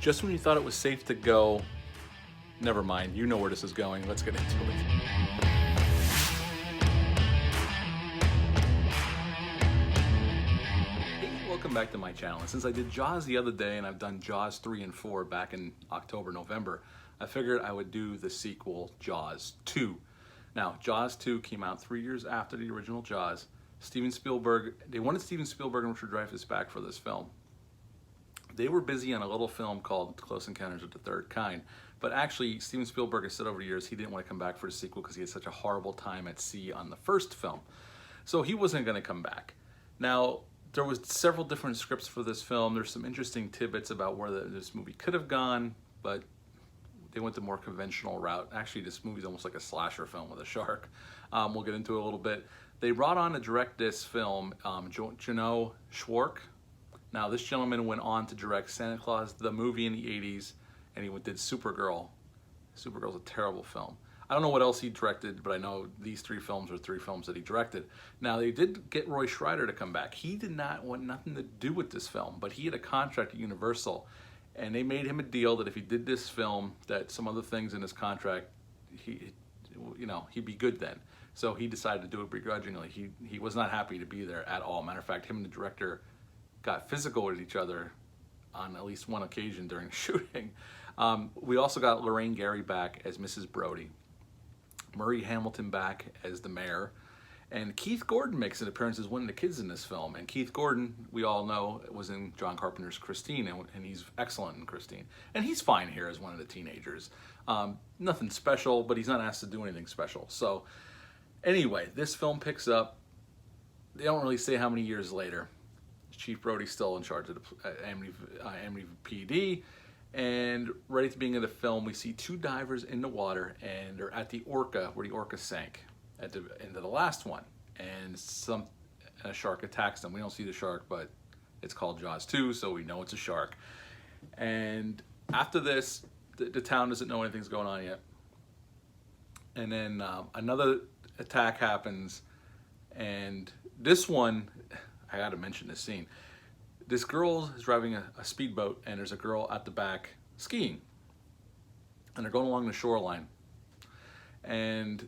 Just when you thought it was safe to go, never mind, you know where this is going. Let's get into it. Hey, welcome back to my channel. And since I did Jaws the other day and I've done Jaws 3 and 4 back in October, November, I figured I would do the sequel, Jaws 2. Now, Jaws 2 came out 3 years after the original Jaws. Steven Spielberg, they wanted Steven Spielberg and Richard Dreyfuss back for this film. They were busy on a little film called Close Encounters of the Third Kind, but actually Steven Spielberg has said over the years he didn't want to come back for the sequel because he had such a horrible time at sea on the first film. So he wasn't going to come back. Now, there was several different scripts for this film. There's some interesting tidbits about where this movie could have gone, but they went the more conventional route. Actually, this movie is almost like a slasher film with a shark. We'll get into it a little bit. They brought on to direct this film Jano Schwark. Now, this gentleman went on to direct Santa Claus, the movie in the 80s, and he did Supergirl. Supergirl's a terrible film. I don't know what else he directed, but I know these three films are three films that he directed. Now, they did get Roy Scheider to come back. He did not want nothing to do with this film, but he had a contract at Universal, and they made him a deal that if he did this film, that some other things in his contract, he'd be good then. So he decided to do it begrudgingly. He was not happy to be there at all. Matter of fact, him and the director got physical with each other on at least one occasion during shooting. We also got Lorraine Gary back as Mrs. Brody, Murray Hamilton back as the mayor, and Keith Gordon makes an appearance as one of the kids in this film. And Keith Gordon, we all know, was in John Carpenter's Christine, and he's excellent in Christine. And he's fine here as one of the teenagers. Nothing special, but he's not asked to do anything special. So anyway, this film picks up. They don't really say how many years later. Chief Brody's still in charge of the Amity PD, and right at the beginning of the film, we see two divers in the water, and they're at the Orca, where the Orca sank at the end of the last one, and a shark attacks them. We don't see the shark, but it's called Jaws 2, so we know it's a shark. And after this, the town doesn't know anything's going on yet, and then another attack happens, and this one, I gotta mention this scene. This girl is driving a speedboat, and there's a girl at the back skiing. And they're going along the shoreline. And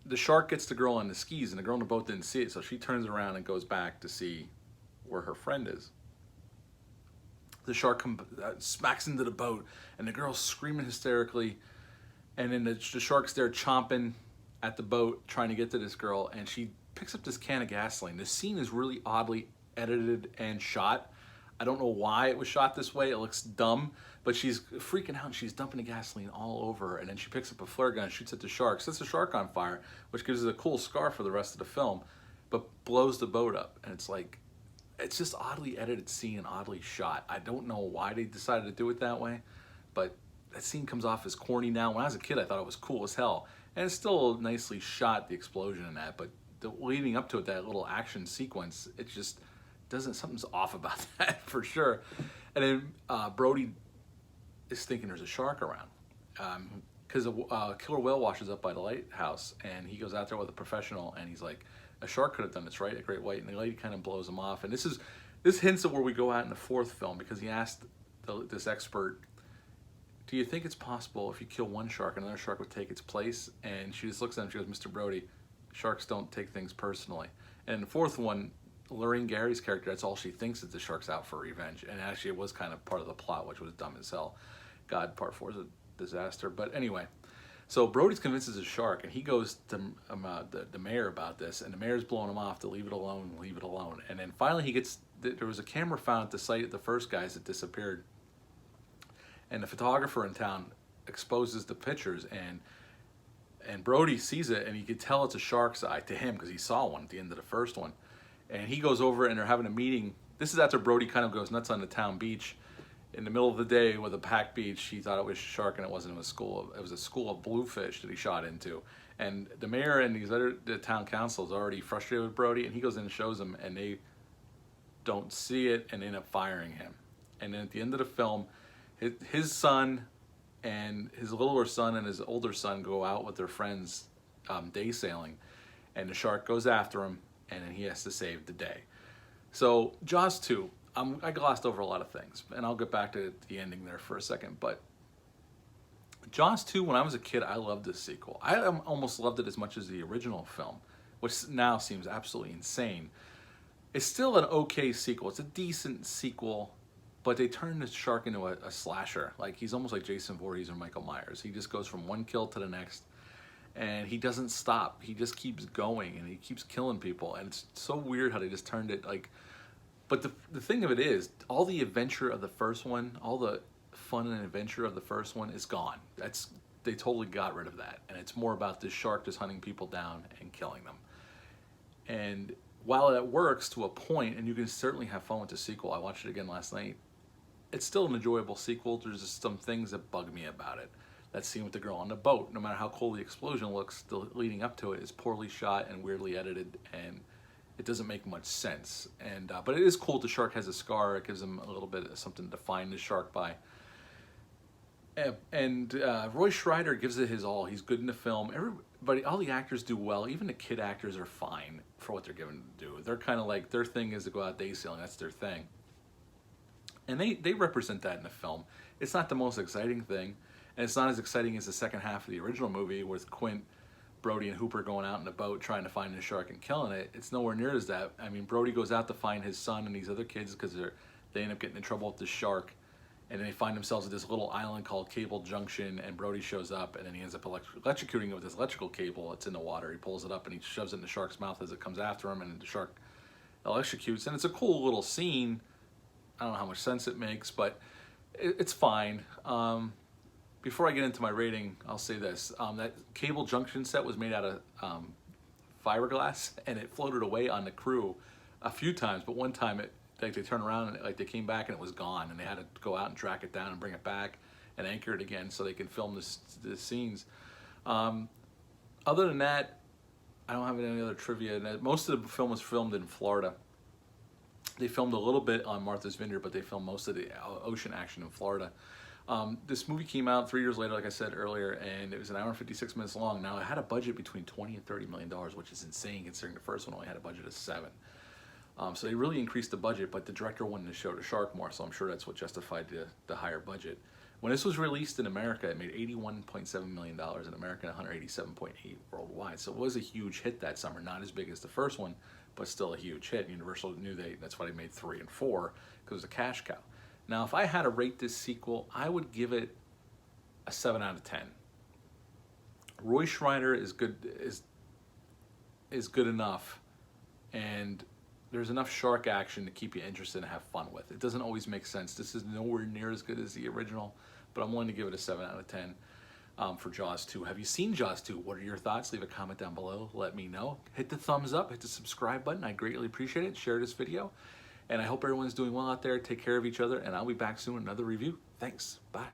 the shark gets the girl on the skis, and the girl on the boat didn't see it, so she turns around and goes back to see where her friend is. The shark smacks into the boat, and the girl's screaming hysterically, and then the shark's there chomping at the boat, trying to get to this girl, and she picks up this can of gasoline. This scene is really oddly edited and shot. I don't know why it was shot this way. It looks dumb, but she's freaking out and she's dumping the gasoline all over her, and then she picks up a flare gun and shoots at the shark, sets the shark on fire, which gives us a cool scar for the rest of the film, but blows the boat up. And it's just oddly edited scene and oddly shot. I don't know why they decided to do it that way, but that scene comes off as corny now. When I was a kid, I thought it was cool as hell, and it's still nicely shot, the explosion in that, but leading up to it, that little action sequence, it just doesn't, something's off about that for sure. And then Brody is thinking there's a shark around because a killer whale washes up by the lighthouse, and he goes out there with a professional, and he's like, a shark could have done this, right? A great white. And the lady kind of blows him off. And this hints at where we go out in the fourth film, because he asked this expert, do you think it's possible if you kill one shark, another shark would take its place? And she just looks at him, she goes, Mr. Brody, sharks don't take things personally. And in the fourth one, Lorraine Gary's character, that's all she thinks, is the shark's out for revenge. And actually it was kind of part of the plot, which was dumb as hell. God, part 4 is a disaster. But anyway, so Brody's convinced it's a shark, and he goes to the mayor about this, and the mayor's blowing him off to leave it alone, leave it alone. And then finally there was a camera found at the site of the first guys that disappeared. And the photographer in town exposes the pictures, and Brody sees it, and he could tell it's a shark's eye to him because he saw one at the end of the first one. And he goes over, and they're having a meeting. This is after Brody kind of goes nuts on the town beach in the middle of the day with a packed beach. He thought it was a shark, and it wasn't. It was a school of bluefish that he shot into. And the mayor and the town council is already frustrated with Brody, and he goes in and shows them, and they don't see it and end up firing him. And then at the end of the film, his son and his littler son and his older son go out with their friends day sailing, and the shark goes after him, and then he has to save the day. So Jaws 2, I glossed over a lot of things, and I'll get back to the ending there for a second. But Jaws 2, when I was a kid, I loved this sequel. I almost loved it as much as the original film, which now seems absolutely insane. It's still an okay sequel. It's a decent sequel, but they turned the shark into a slasher. Like, he's almost like Jason Voorhees or Michael Myers. He just goes from one kill to the next, and he doesn't stop. He just keeps going, and he keeps killing people. And it's so weird how they just turned it like... But the thing of it is, all the adventure of the first one, all the fun and adventure of the first one is gone. They totally got rid of that. And it's more about this shark just hunting people down and killing them. And while that works to a point, and you can certainly have fun with the sequel, I watched it again last night, it's still an enjoyable sequel. There's just some things that bug me about it. That scene with the girl on the boat, no matter how cool the explosion looks, the leading up to it is poorly shot and weirdly edited, and it doesn't make much sense. And but it is cool the shark has a scar. It gives him a little bit of something to define the shark by. And Roy Schreider gives it his all. He's good in the film. Everybody, all the actors do well. Even the kid actors are fine for what they're given to do. They're kind of like, their thing is to go out day sailing. That's their thing. And they represent that in the film. It's not the most exciting thing. And it's not as exciting as the second half of the original movie with Quint, Brody, and Hooper going out in a boat trying to find the shark and killing it. It's nowhere near as that. I mean, Brody goes out to find his son and these other kids because they end up getting in trouble with the shark. And then they find themselves at this little island called Cable Junction, and Brody shows up, and then he ends up electrocuting it with this electrical cable that's in the water. He pulls it up, and he shoves it in the shark's mouth as it comes after him, and the shark electrocutes. And it's a cool little scene. I don't know how much sense it makes, but it's fine. Before I get into my rating, I'll say this. That Cable Junction set was made out of fiberglass, and it floated away on the crew a few times, but one time they turned around and they came back and it was gone, and they had to go out and track it down and bring it back and anchor it again so they can film the scenes. Other than that, I don't have any other trivia. Most of the film was filmed in Florida. They filmed a little bit on Martha's Vineyard, but they filmed most of the ocean action in Florida. This movie came out 3 years later, like I said earlier, and it was an hour and 56 minutes long. Now, it had a budget between $20 and $30 million, which is insane considering the first one only had a budget of $7 million. So they really increased the budget, but the director wanted to show the shark more, so I'm sure that's what justified the higher budget. When this was released in America, it made $81.7 million in America and $187.8 million worldwide. So it was a huge hit that summer, not as big as the first one, but still a huge hit. Universal knew that's why they made 3 and 4, because it was a cash cow. Now, if I had to rate this sequel, I would give it a 7 out of 10. Roy Schreider is good enough, and there's enough shark action to keep you interested and have fun with. It doesn't always make sense. This is nowhere near as good as the original, but I'm willing to give it a 7 out of 10 for Jaws 2. Have you seen Jaws 2? What are your thoughts? Leave a comment down below. Let me know. Hit the thumbs up. Hit the subscribe button. I greatly appreciate it. Share this video. And I hope everyone's doing well out there. Take care of each other, and I'll be back soon with another review. Thanks. Bye.